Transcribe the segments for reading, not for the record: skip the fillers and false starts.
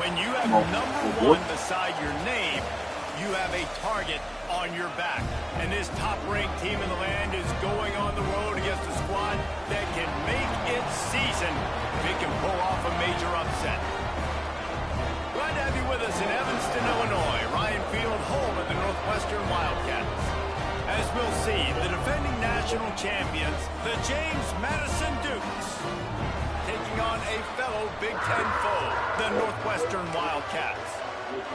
When you have number 1 beside your name, you have a target on your back. And this top-ranked team in the land is going on the road against a squad that can make its season if it can pull off a major upset. Glad to have you with us in Evanston, Illinois. Ryan Field, home of the Northwestern Wildcats. As we'll see, the defending national champions, the James Madison Dukes, taking on a fellow Big Ten foe, the Northwestern Wildcats.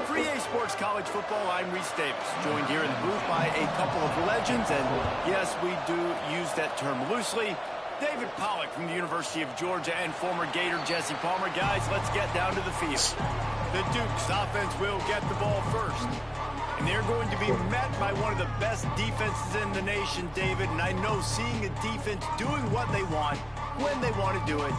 For EA Sports College Football, I'm Reese Davis, joined here in the booth by a couple of legends, and yes, we do use that term loosely. David Pollack from the University of Georgia and former Gator Jesse Palmer. Guys, let's get down to the field. The Dukes offense will get the ball first. And they're going to be met by one of the best defenses in the nation, David. And I know seeing a defense doing what they want, when they want to do it,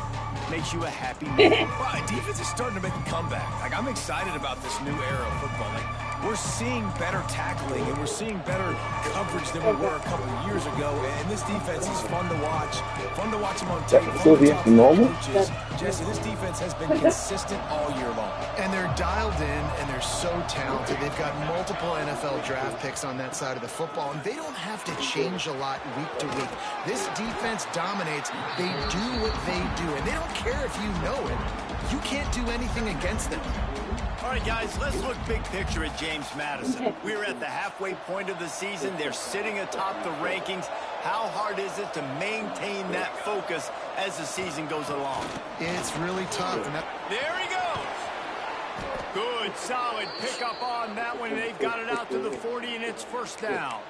makes you a happy man. Right, defense is starting to make a comeback. Like, I'm excited about this new era of football. Like, we're seeing better tackling and we're seeing better coverage than we were a couple of years ago. And this defense is fun to watch. Fun to watch them on tape. Jesse, this defense has been consistent all year long. And they're dialed in and they're so talented. They've got multiple NFL draft picks on that side of the football, and they don't have to change a lot week to week. This defense dominates. They do what they do, and they don't care if you know it. You can't do anything against them. All right, guys, let's look big picture at James Madison. We're at the halfway point of the season. They're sitting atop the rankings. How hard is it to maintain that focus as the season goes along? It's really tough. There he goes. Good, solid pickup on that one. They've got it out to the 40, and it's first down.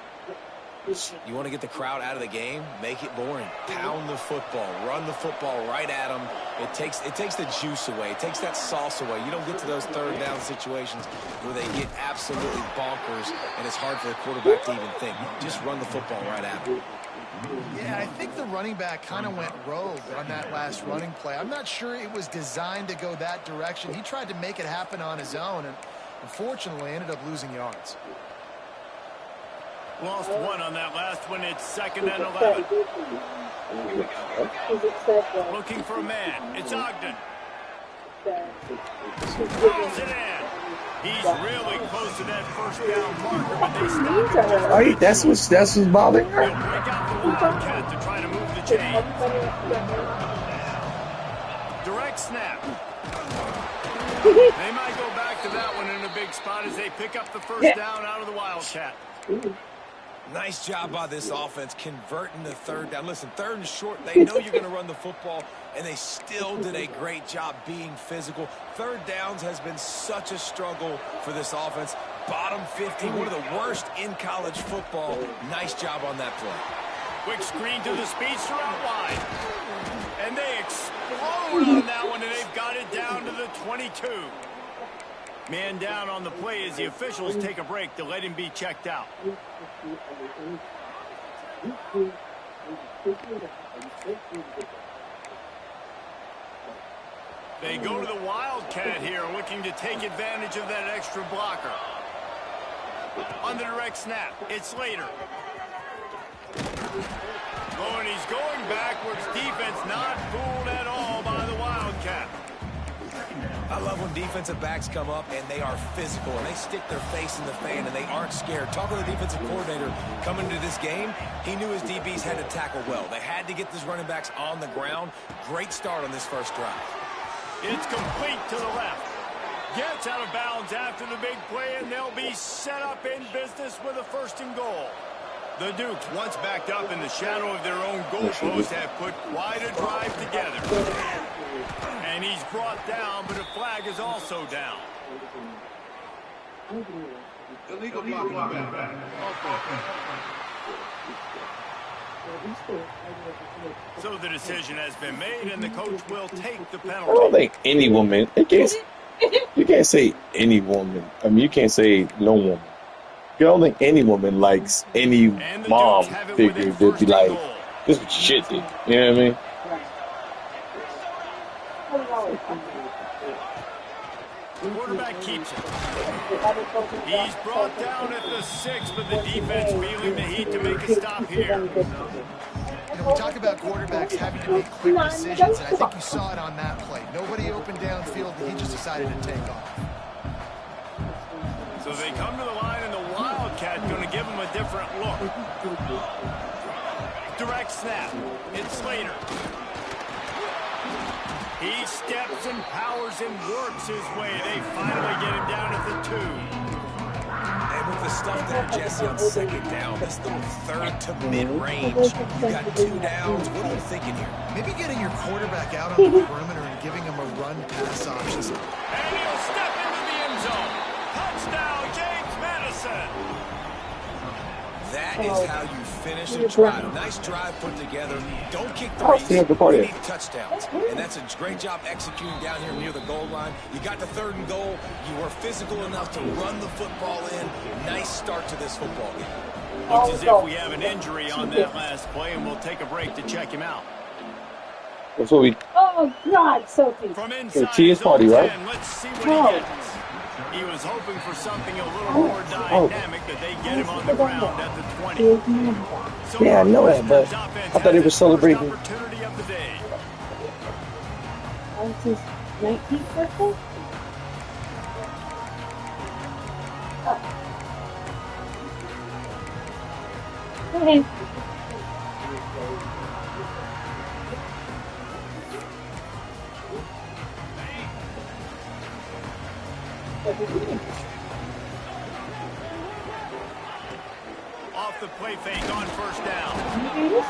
You want to get the crowd out of the game? Make it boring. Pound the football. Run the football right at them. It takes the juice away. It takes that sauce away. You don't get to those third down situations where they get absolutely bonkers, and it's hard for the quarterback to even think. Just run the football right at them. Yeah, I think the running back kind of went rogue on that last running play. I'm not sure it was designed to go that direction. He tried to make it happen on his own, and unfortunately ended up losing yards. Lost one on that last one. It's 2nd and 11. Looking for a man. It's Ogden. Throws it in. He's really close to that first down marker, but they stopped him. All right, that's what's bothering her. He'll break out the Wildcat to try to move the chain. Direct snap. They might go back to that one in a big spot as they pick up the first down out of the Wildcat. Nice job by this offense converting the third down. Listen, 3rd and short, they know you're going to run the football, and they still did a great job being physical. 3rd downs has been such a struggle for this offense. Bottom 50, one of the worst in college football. Nice job on that play. Quick screen to the speedster out wide. And they explode on that one, and they've got it down to the 22. Man down on the play as the officials take a break to let him be checked out. They go to the Wildcat here, looking to take advantage of that extra blocker. On the direct snap, it's Slater. Oh, and he's going backwards. Defense not fooled at all by the Wildcat. I love when defensive backs come up and they are physical and they stick their face in the fan and they aren't scared. Talking to the defensive coordinator coming into this game, he knew his DBs had to tackle well. They had to get these running backs on the ground. Great start on this first drive. It's complete to the left. Gets out of bounds after the big play, and they'll be set up in business with a 1st and goal. The Dukes, once backed up in the shadow of their own goalpost, have put quite a drive together. And he's brought down, but a flag is also down. Illegal blocking. So the decision has been made, and the coach will take the I don't penalty. think any woman, you can't say any woman. I mean, you can't say no woman. I don't think any woman likes any And the mom Dukes have it figure within that first be and like, goal. this is what shit did. You know what I mean? Quarterback keeps it. He's brought down at the 6, but the defense feeling the heat to make a stop here. You know, we talk about quarterbacks having to make quick decisions, and I think you saw it on that play. Nobody open downfield, and he just decided to take off. So they come to the line, and the Wildcat going to give him a different look. Direct snap. It's Slater. He steps and powers and works his way. They finally get him down at the 2. And with the stuff there, Jesse, on second down, this little third to mid-range, you got 2 downs. What are you thinking here? Maybe getting your quarterback out on the perimeter and giving him a run-pass option. And he'll step into the end zone. Touchdown, James Madison. That is how you finish a drive. Nice drive put together. Don't kick the Oh, see, the party. You need touchdowns. And that's a great job executing down here near the goal line. You got the 3rd and goal. You were physical enough to run the football in. Nice start to this football game. Looks as if we have an injury on that last play, and we'll take a break to check him out. That's what we. Oh, God, Sophie. From inside Cheers his party, own right? 10, let's see what he gets. He was hoping for something a little more dynamic, but they get him on the ground at the 20. So Yeah, I know that, but I thought they were celebrating. Opportunity of the day. That was his 19th birthday? Okay. Off the play fake on first down.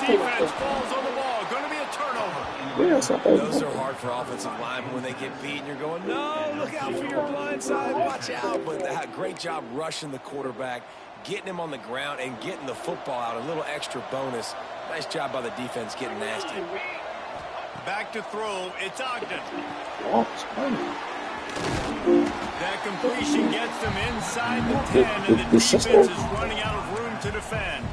Defense falls on the ball. Going to be a turnover. Yeah, that's not bad. Those are hard for offensive linemen when they get beat and you're going, no, look out for your blind side, watch out. But that great job rushing the quarterback, getting him on the ground, and getting the football out. A little extra bonus. Nice job by the defense getting nasty. Back to throw. It's Ogden. Oh, it's funny. That completion gets them inside the 10, and the defense is running out of room to defend.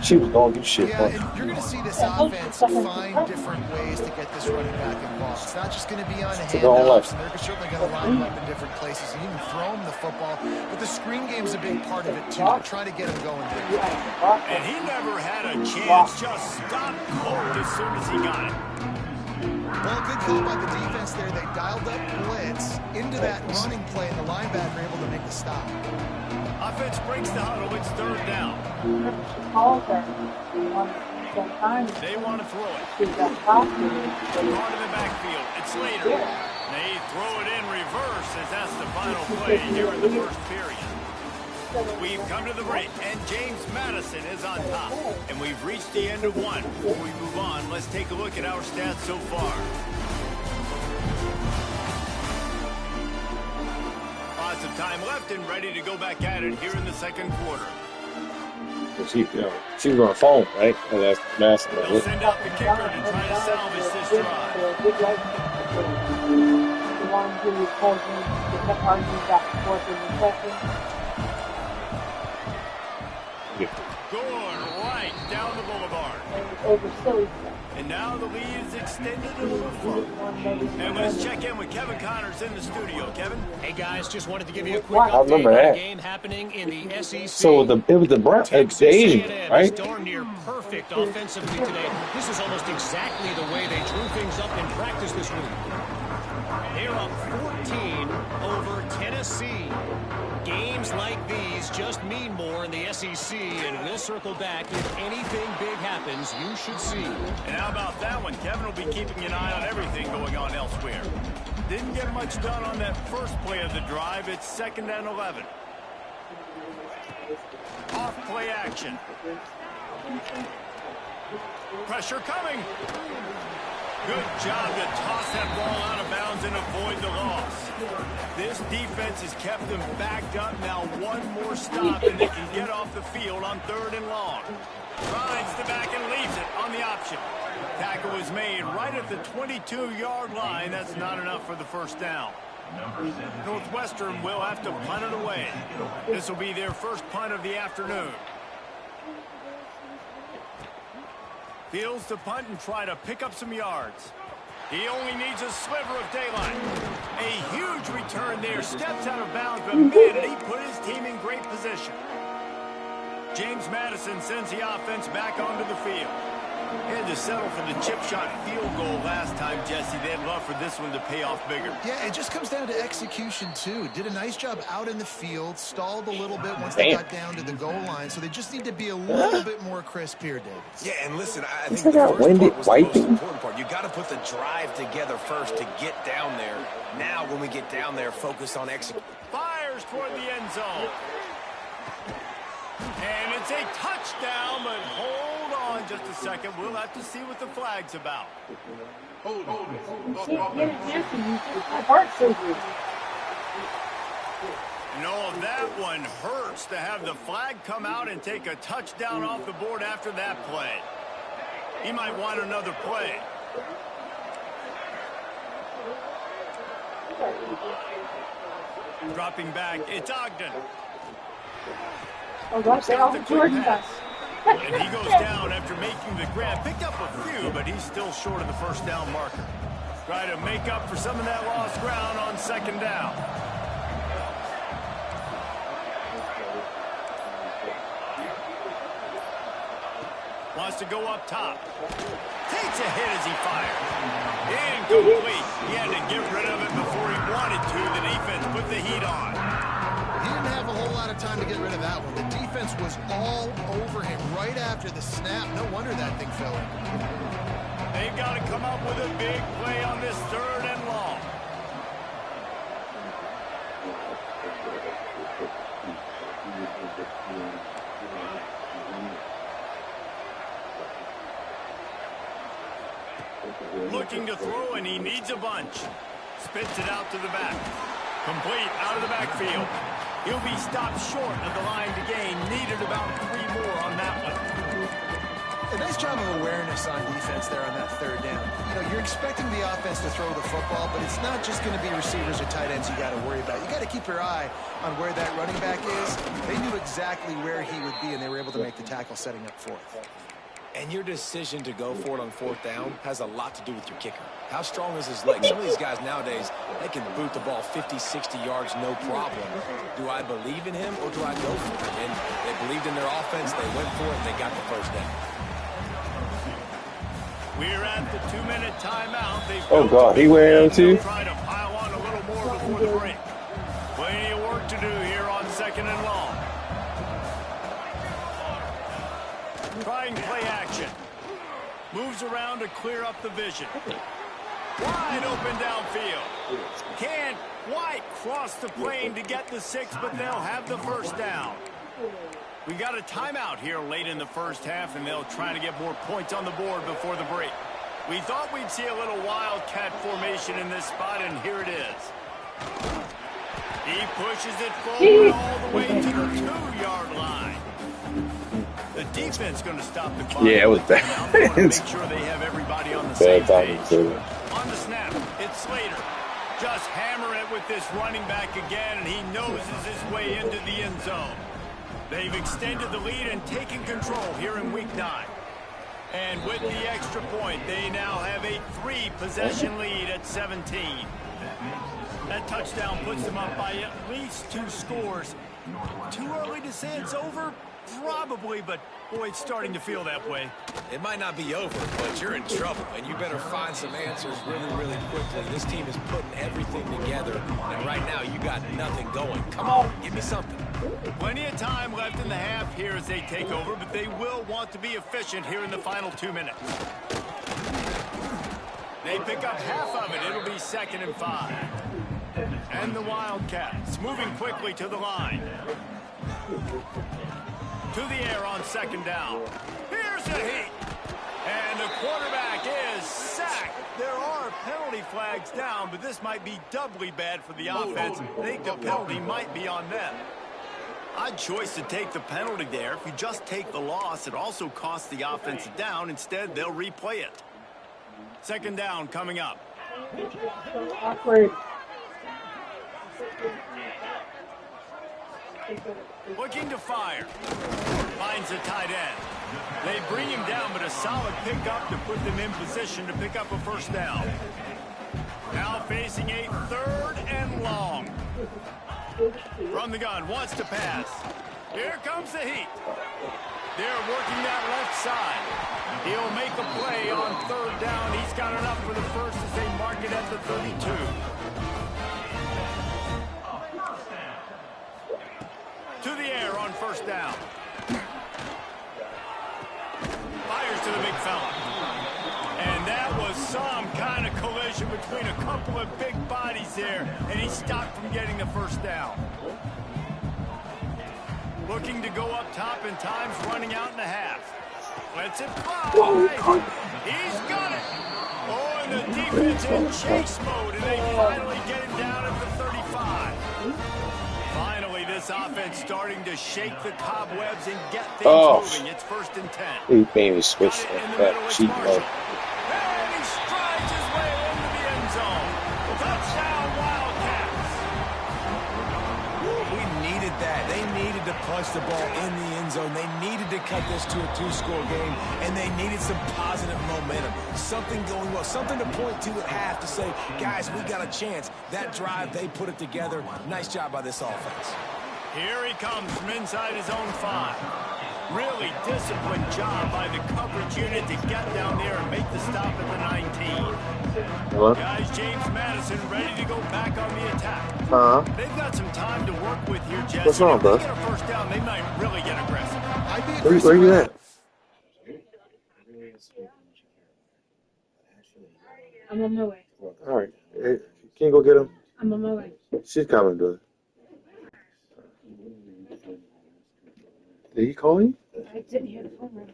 She was going to do shit. Yeah, and you're going to see this offense find different ways to get this running back involved. It's not just going to be on handoffs, and they're certainly going to line him up in different places and even throw him the football. But the screen game's a big part of it, too. They're trying to get him going big. And he never had a chance, just stopped cold as soon as he got it. Well, good call by the defense there. They dialed up blitz into that running play, and the linebacker able to make the stop. Offense breaks the huddle. It's 3rd down. They want to throw it. Hard in the backfield. It's Slater. They throw it in reverse as that's the final play here in the first period. We've come to the break, and James Madison is on top. And we've reached the end of one. Before we move on, let's take a look at our stats so far. Lots of time left and ready to go back at it here in the 2nd quarter. She was on the phone, right? And that's Madison. They'll send out the kicker to try to salvage this drive. Going right down the boulevard. And now the lead is extended a little further. And let's check in with Kevin Connors in the studio. Kevin? Hey guys, just wanted to give you a quick I update remember on that. the game happening in the SEC. So it was the Brown, the Asian, A&M right? is darn near perfect offensively today. This is almost exactly the way they drew things up in practice this week. They're up 14 over Tennessee. Games like these just mean more in the SEC, and we'll circle back. If anything big happens, you should see. And how about that one? Kevin will be keeping an eye on everything going on elsewhere. Didn't get much done on that first play of the drive. It's 2nd and 11. Off play action. Pressure coming. Good job to toss that ball out of bounds and avoid the loss. This defense has kept them backed up. Now one more stop and they can get off the field on 3rd and long. Rides the back and leaves it on the option. Tackle was made right at the 22-yard line. That's not enough for the first down. Northwestern will have to punt it away. This will be their first punt of the afternoon. Fields to punt and try to pick up some yards. He only needs a sliver of daylight. A huge return there. Steps out of bounds, but man, did he put his team in great position. James Madison sends the offense back onto the field. He had to settle for the chip shot field goal last time, Jesse. They'd love for this one to pay off bigger. Yeah, it just comes down to execution, too. Did a nice job out in the field, stalled a little bit once they got down to the goal line, so they just need to be a little bit more crisp here, David. Yeah, and listen, I think the first part was the most important part. You got to put the drive together first to get down there. Now, when we get down there, focus on execution. Fires toward the end zone. And it's a touchdown, but hold on just a second. We'll have to see what the flag's about. Can't get it after you get my heart surgery. No, that one hurts to have the flag come out and take a touchdown off the board after that play. He might want another play. Dropping back, it's Ogden. Oh, watch that off the Jordan bus. And he goes down after making the grab. Picked up a few, but he's still short of the first down marker. Try to make up for some of that lost ground on 2nd down. Wants to go up top. Takes a hit as he fires. Incomplete. He had to get rid of it before he wanted to. The defense put the heat on. He didn't have a whole lot of time to get rid of that one. The defense was all over him right after the snap. No wonder that thing fell in. They've got to come up with a big play on this 3rd and long. Looking to throw, and he needs a bunch. Spits it out to the back. Complete out of the backfield. He'll be stopped short of the line to gain. Needed about 3 more on that one. A nice job of awareness on defense there on that 3rd down. You know, you're expecting the offense to throw the football, but it's not just going to be receivers or tight ends you got to worry about. You got to keep your eye on where that running back is. They knew exactly where he would be, and they were able to make the tackle setting up 4th. And your decision to go for it on 4th down has a lot to do with your kicker. How strong is his leg? Some of these guys nowadays, they can boot the ball 50, 60 yards, no problem. Do I believe in him or do I go for it? And they believed in their offense. They went for it. They got the first down. We're at the 2-minute timeout. Oh, God, he wearing too? Try to pile on a little more before the break. Plenty of work to do here on 2nd and long. Trying play action. Moves around to clear up the vision. Wide open downfield. Can't quite cross the plane to get the 6, but they'll have the first down. We got a timeout here late in the first half, and they'll try to get more points on the board before the break. We thought we'd see a little wildcat formation in this spot, and here it is. He pushes it forward all the way to the 2-yard line. The defense going to stop the clock. Yeah, it was bad. Make sure they have everybody on the same page. On the snap, it's Slater. Just hammer it with this running back again, and he noses his way into the end zone. They've extended the lead and taken control here in Week 9. And with the extra point, they now have a 3-possession lead at 17. That touchdown puts them up by at least 2 scores. Too early to say it's over? Probably, but boy, it's starting to feel that way. It might not be over, but you're in trouble, and you better find some answers really, really quickly. This team is putting everything together, and right now you got nothing going. Come on, give me something. Plenty of time left in the half here as they take over, but they will want to be efficient here in the final 2 minutes. They pick up half of it. It'll be 2nd and 5. And the Wildcats moving quickly to the line. To the air on second down. Here's the heat. And the quarterback is sacked. There are penalty flags down, but this might be doubly bad for the offense. I think the penalty might be on them. Odd choice to take the penalty there. If you just take the loss, it also costs the offense a down. Instead, they'll replay it. Second down coming up. So awkward. Looking to fire. Finds the tight end. They bring him down, but a solid pickup to put them in position to pick up a first down. Now facing a third and long. From the gun, wants to pass. Here comes the heat. They're working that left side. He'll make a play on third down. He's got enough for the first as they mark it at the 32. To the air on first down. Fires to the big fella. And that was some kind of collision between a couple of big bodies there, and he stopped from getting the first down. Looking to go up top in times, running out in the half. Lets it fly. He's got it. Oh, and the defense in chase mode, and they finally get him down at the 35. Finally, this offense starting to shake the cobwebs and get things moving. It's first and 10. He maybe switched that cheap mode. And he strides his way into the end zone. Touchdown, Wildcats. We needed that. They needed to punch the ball in the end zone. They needed to cut this to a 2-score game, and they needed some positive momentum. Something going well, something to point to at half to say, guys, we got a chance. That drive, they put it together. Nice job by this offense. Here he comes from inside his own 5. Really disciplined job by the coverage unit to get down there and make the stop at the 19. Hello? Guys, James Madison ready to go back on the attack. They've got some time to work with here, Jesse. What's wrong, bro? If they get a first down, they might really get aggressive. Where you at? I'm on my way. All right. Hey, can you go get him? I'm on my way. She's coming, dude. Did he call you? I didn't hear the phone ring.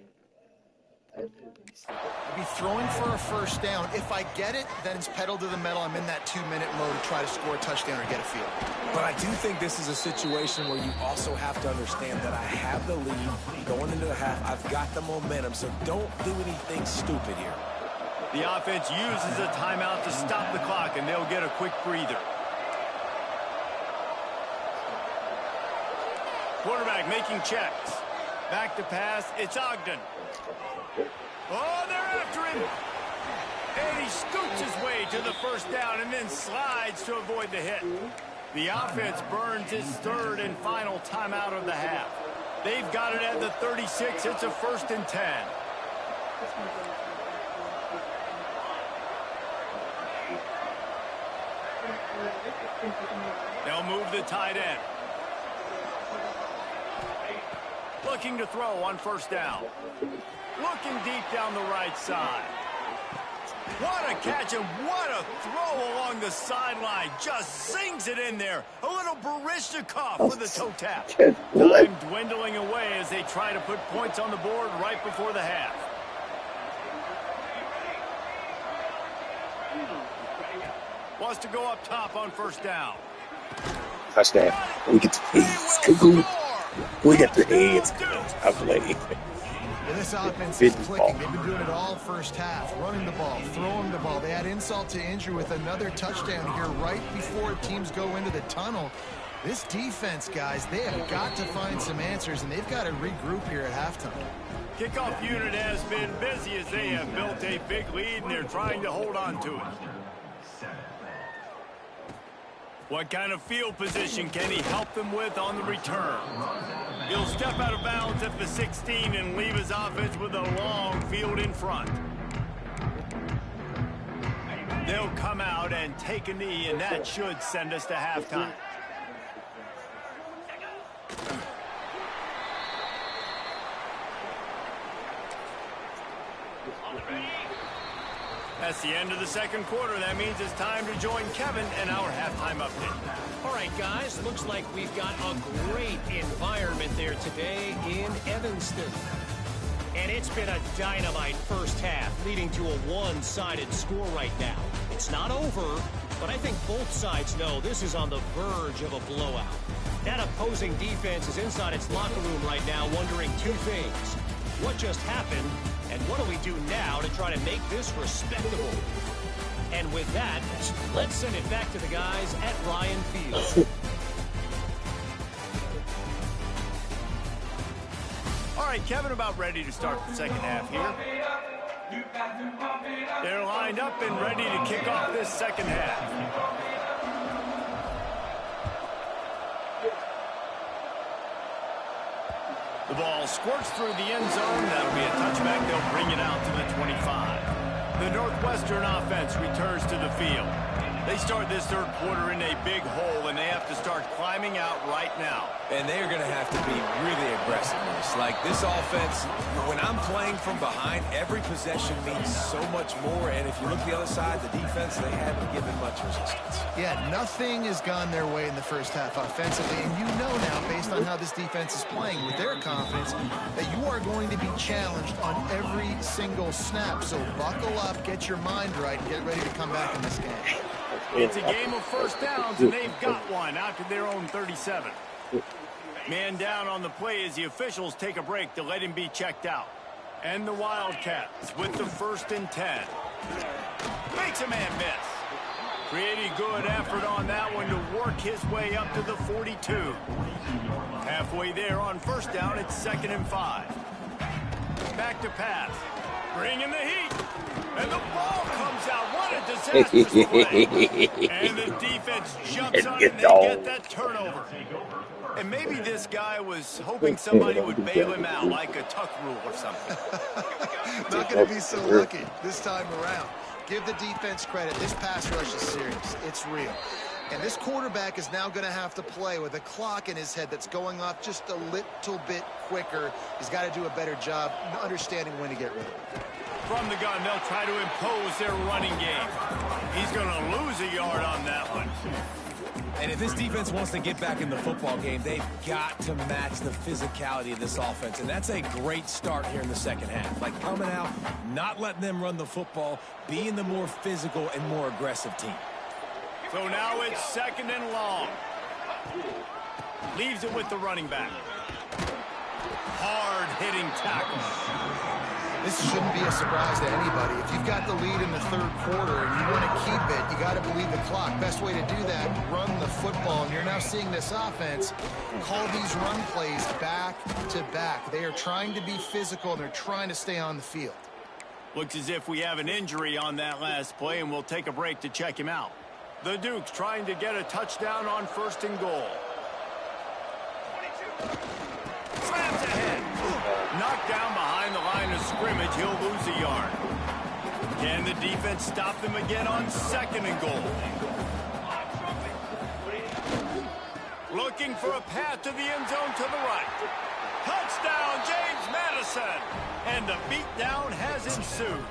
I'd be throwing for a first down. If I get it, then it's pedal to the metal. I'm in that 2-minute mode to try to score a touchdown or get a field. But I do think this is a situation where you also have to understand that I have the lead going into the half. I've got the momentum, so don't do anything stupid here. The offense uses a timeout to stop the clock, and they'll get a quick breather. Quarterback making checks. Back to pass. It's Ogden. Oh, they're after him. And he scoots his way to the first down and then slides to avoid the hit. The offense burns its third and final timeout of the half. They've got it at the 36. It's a first and 10. They'll move the tight end. Looking to throw on first down. Looking deep down the right side. What a catch and what a throw along the sideline. Just sings it in there. A little Barishnikov with a toe tap. Time dwindling away as they try to put points on the board right before the half. Wants to go up top on first down. Touchdown. We get the AIDS. We get the AIDS. I play. Yeah, this offense is clicking. They've been doing it all first half. Running the ball, throwing the ball. They add insult to injury with another touchdown here right before teams go into the tunnel. This defense, guys, they have got to find some answers, and they've got to regroup here at halftime. Kickoff unit has been busy as they have built a big lead, and they're trying to hold on to it. What kind of field position can he help them with on the return? He'll step out of bounds at the 16 and leave his offense with a long field in front. They'll come out and take a knee, and that should send us to halftime. That's the end of the second quarter. That means it's time to join Kevin in our halftime update. All right, guys, looks like we've got a great environment there today in Evanston. And it's been a dynamite first half, leading to a one-sided score right now. It's not over, but I think both sides know this is on the verge of a blowout. That opposing defense is inside its locker room right now wondering two things. What just happened, and what do we do now to try to make this respectable? And with that, let's send it back to the guys at Ryan Field. All right, Kevin, about ready to start the second half here. They're lined up and ready to kick off this second half. The ball squirts through the end zone. That'll be a touchback. They'll bring it out to the 25. The Northwestern offense returns to the field. They start this third quarter in a big hole, and they have to start climbing out right now. And they are going to have to be really aggressive in this. Like this offense, when I'm playing from behind, every possession means so much more. And if you look the other side, the defense, they haven't given much resistance. Yeah, nothing has gone their way in the first half offensively. And you know now, based on how this defense is playing, with their confidence, that you are going to be challenged on every single snap. So buckle up, get your mind right, and get ready to come back in this game. It's a game of first downs, and they've got one out to their own 37. Man down on the play as the officials take a break to let him be checked out. And the Wildcats with the 1st and 10. Makes a man miss. Pretty good effort on that one to work his way up to the 42. Halfway there on first down, it's 2nd and 5. Back to pass. Bringing the heat. And the ball comes out. What a disastrous play. And the defense jumps on it and they get that turnover. And maybe this guy was hoping somebody would bail him out like a tuck rule or something. Not going to be so lucky this time around. Give the defense credit. This pass rush is serious. It's real. And this quarterback is now going to have to play with a clock in his head that's going off just a little bit quicker. He's got to do a better job understanding when to get rid of it. From the gun, they'll try to impose their running game. He's going to lose a yard on that one. And if this defense wants to get back in the football game, they've got to match the physicality of this offense. And that's a great start here in the second half. Like coming out, not letting them run the football, being the more physical and more aggressive team. So now it's 2nd and long. Leaves it with the running back. Hard-hitting tackle. This shouldn't be a surprise to anybody. If you've got the lead in the third quarter and you want to keep it, you got to believe the clock. Best way to do that, run the football. And you're now seeing this offense call these run plays back to back. They are trying to be physical, and they're trying to stay on the field. Looks as if we have an injury on that last play, and we'll take a break to check him out. The Dukes trying to get a touchdown on 1st and goal. Slams ahead. Knocked down behind the line of scrimmage. He'll lose a yard. Can the defense stop them again on 2nd and goal? Looking for a path to the end zone to the right. Touchdown, James Madison. And the beatdown has ensued.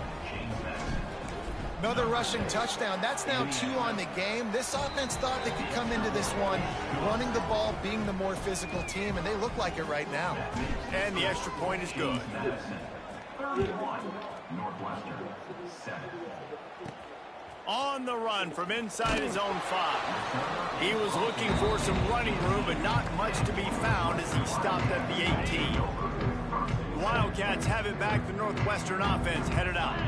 Another rushing touchdown. That's now 2 on the game. This offense thought they could come into this one running the ball, being the more physical team, and they look like it right now. And the extra point is good. On the run from inside his own 5. He was looking for some running room, but not much to be found as he stopped at the 18. The Wildcats have it back. The Northwestern offense headed out.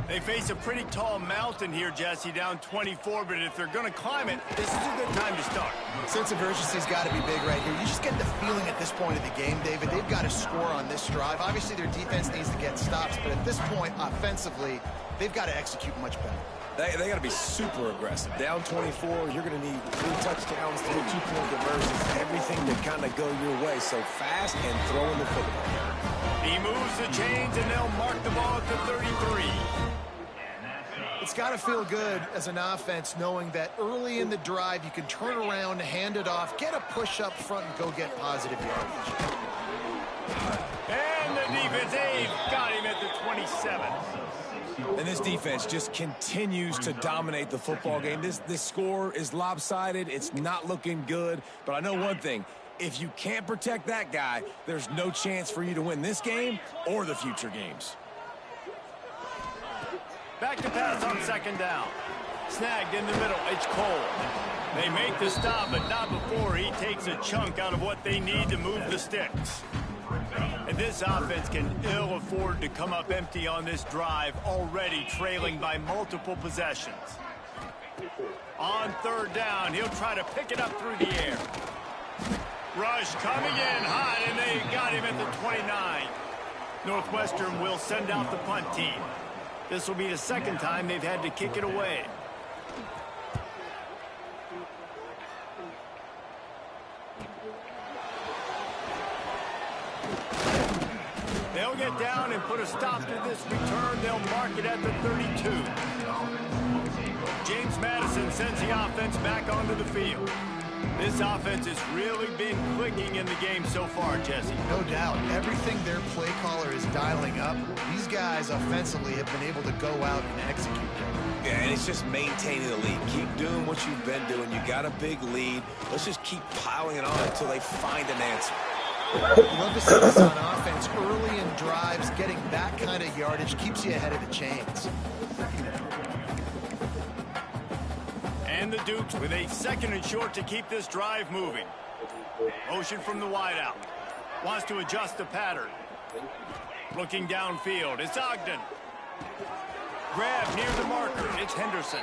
They face a pretty tall mountain here, Jesse, down 24, but if they're going to climb it, this is a good time to start. Sense of urgency's got to be big right here. You just get the feeling at this point of the game, David, they've got to score on this drive. Obviously, their defense needs to get stops, but at this point, offensively, they've got to execute much better. They got to be super aggressive. Down 24, you're going to need 3 touchdowns, 3 2-point conversions, everything to kind of go your way. So fast and throwing the football. He moves the chains, and they'll mark the ball at the 33. It's got to feel good as an offense knowing that early in the drive you can turn around, hand it off, get a push up front, and go get positive yardage. And the defense, they've got him at the 27. And this defense just continues to dominate the football game. This score is lopsided. It's not looking good. But I know one thing. If you can't protect that guy, there's no chance for you to win this game or the future games. Back to pass on second down. Snagged in the middle. It's Cole. They make the stop, but not before he takes a chunk out of what they need to move the sticks. And this offense can ill afford to come up empty on this drive, already trailing by multiple possessions. On third down, he'll try to pick it up through the air. Rush coming in hot, and they got him at the 29. Northwestern will send out the punt team. This will be the second time they've had to kick it away. They'll get down and put a stop to this return. They'll mark it at the 32. James Madison sends the offense back onto the field. This offense has really been clicking in the game so far, Jesse. No doubt. Everything their play caller is dialing up, these guys offensively have been able to go out and execute. Yeah, and it's just maintaining the lead. Keep doing what you've been doing. You got a big lead. Let's just keep piling it on until they find an answer. You love to see this on offense. Early in drives, getting that kind of yardage keeps you ahead of the chains. And the Dukes with a second and short to keep this drive moving. Motion from the wideout. Wants to adjust the pattern. Looking downfield. It's Ogden. Grab near the marker. It's Henderson.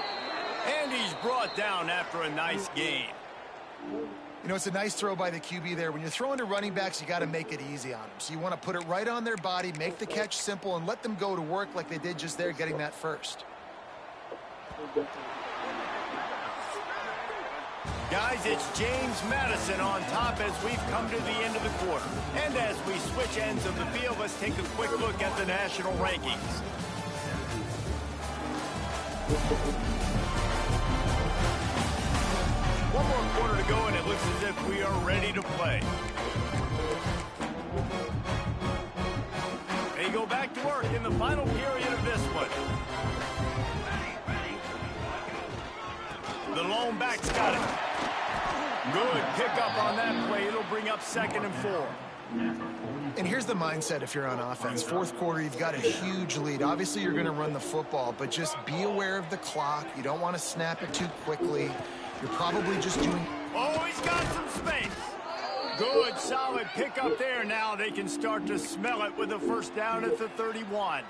And he's brought down after a nice gain. You know, it's a nice throw by the QB there. When you're throwing to running backs, you got to make it easy on them. So you want to put it right on their body, make the catch simple, and let them go to work like they did just there, getting that first. Guys, it's James Madison on top as we've come to the end of the quarter. And as we switch ends of the field, let's take a quick look at the national rankings. One more quarter to go, and it looks as if we are ready to play. They go back to work in the final period of this one. The lone back's got it. Good pickup on that play. It'll bring up 2nd and 4. And here's the mindset if you're on offense. Fourth quarter, you've got a huge lead. Obviously, you're going to run the football, but just be aware of the clock. You don't want to snap it too quickly. You're probably just doing... Oh, he's got some space. Good, solid pickup there. Now they can start to smell it with a first down at the 31.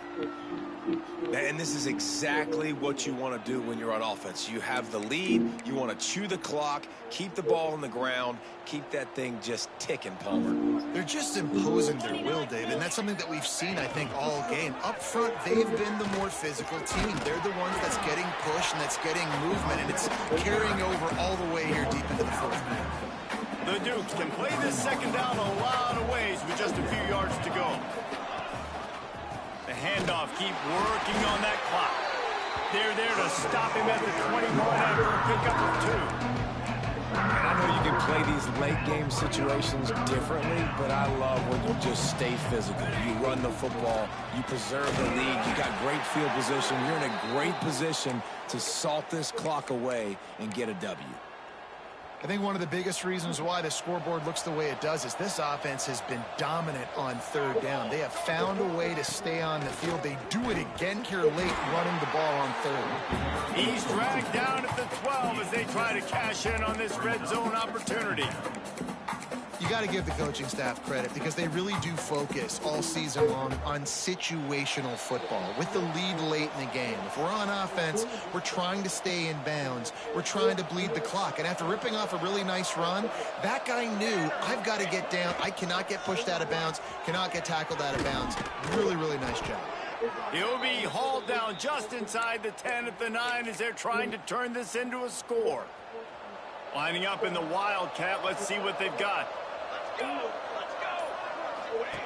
And this is exactly what you want to do when you're on offense. You have the lead. You want to chew the clock, keep the ball on the ground, keep that thing just ticking, Palmer. They're just imposing their will, Dave, and that's something that we've seen, I think, all game. Up front, they've been the more physical team. They're the ones that's getting pushed and that's getting movement, and it's carrying over all the way here deep into the fourth quarter. The Dukes can play this second down a lot of ways with just a few yards to go. The handoff, keep working on that clock. They're there to stop him at the 21 after a pickup of 2. And I know you can play these late game situations differently, but I love when you just stay physical. You run the football, you preserve the lead, you got great field position, you're in a great position to salt this clock away and get a W. I think one of the biggest reasons why the scoreboard looks the way it does is this offense has been dominant on third down. They have found a way to stay on the field. They do it again here late, running the ball on third. He's dragged down at the 12 as they try to cash in on this red zone opportunity. You got to give the coaching staff credit because they really do focus all season long on situational football with the lead late in the game. If we're on offense, we're trying to stay in bounds. We're trying to bleed the clock. And after ripping off a really nice run, that guy knew, I've got to get down. I cannot get pushed out of bounds, cannot get tackled out of bounds. Really, really nice job. He'll be hauled down just inside the 10 at the 9 as they're trying to turn this into a score. Lining up in the Wildcat, let's see what they've got.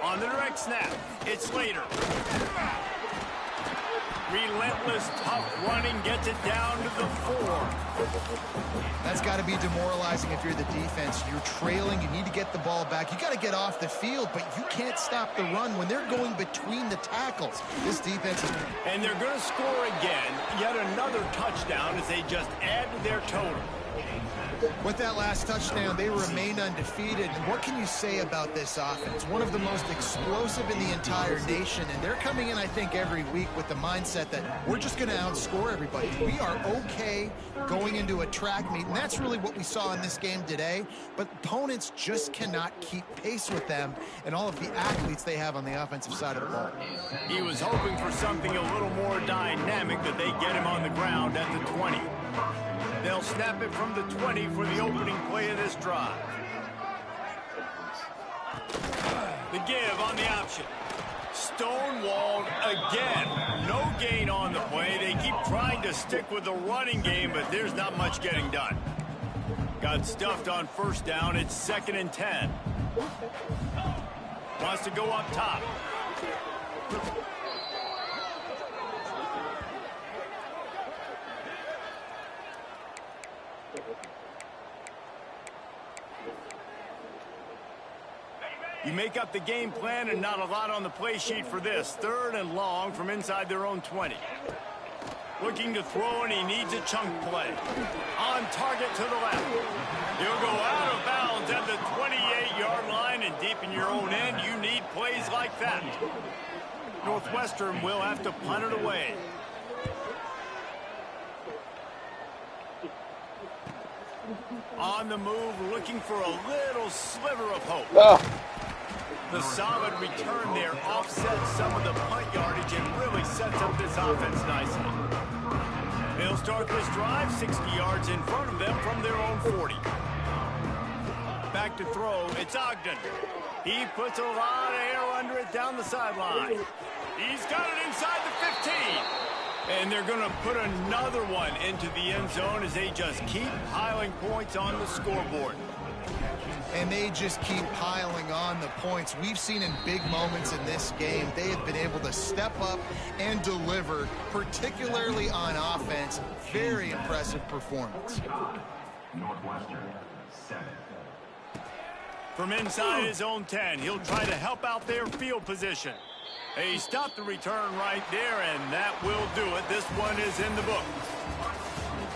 On the direct snap, it's Slater. Relentless, tough running gets it down to the 4. That's got to be demoralizing if you're the defense. You're trailing. You need to get the ball back. You got to get off the field, but you can't stop the run when they're going between the tackles. This defense is... And they're going to score again. Yet another touchdown as they just add to their total. With that last touchdown, they remain undefeated. And what can you say about this offense? One of the most explosive in the entire nation, and they're coming in, I think, every week with the mindset that we're just going to outscore everybody. We are okay going into a track meet, and that's really what we saw in this game today. But opponents just cannot keep pace with them and all of the athletes they have on the offensive side of the ball. He was hoping for something a little more dynamic, that they get him on the ground at the 20. They'll snap it from the 20 for the opening play of this drive. The give on the option. Stonewalled again. No gain on the play. They keep trying to stick with the running game, but there's not much getting done. Got stuffed on first down. It's 2nd and 10. Wants to go up top. You make up the game plan and not a lot on the play sheet for this. 3rd and long from inside their own 20. Looking to throw, and he needs a chunk play. On target to the left. He'll go out of bounds at the 28-yard line, and deep in your own end, you need plays like that. Northwestern will have to punt it away. On the move, looking for a little sliver of hope. The solid return there offsets some of the punt yardage and really sets up this offense nicely. They'll start this drive 60 yards in front of them from their own 40. Back to throw, it's Ogden. He puts a lot of air under it down the sideline. He's got it inside the 15. And they're going to put another one into the end zone as they just keep piling points on the scoreboard. And they just keep piling on the points. We've seen in big moments in this game, they have been able to step up and deliver, particularly on offense. Very impressive performance. Northwestern, 7. From inside his own 10, he'll try to help out their field position. He stopped the return right there, and that will do it. This one is in the book.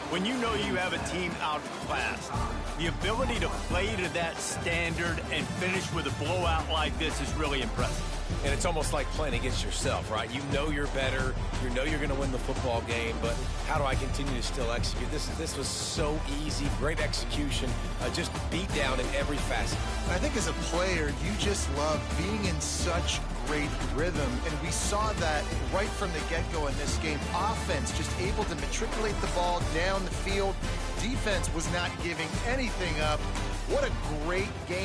When you know you have a team outclassed, the ability to play to that standard and finish with a blowout like this is really impressive. And it's almost like playing against yourself, right? You know you're better. You know you're going to win the football game, but how do I continue to still execute? This was so easy. Great execution. Just beat down in every facet. I think as a player, you just love being in such great rhythm, and we saw that right from the get-go in this game. Offense just able to matriculate the ball down the field. Defense was not giving anything up. What a great game.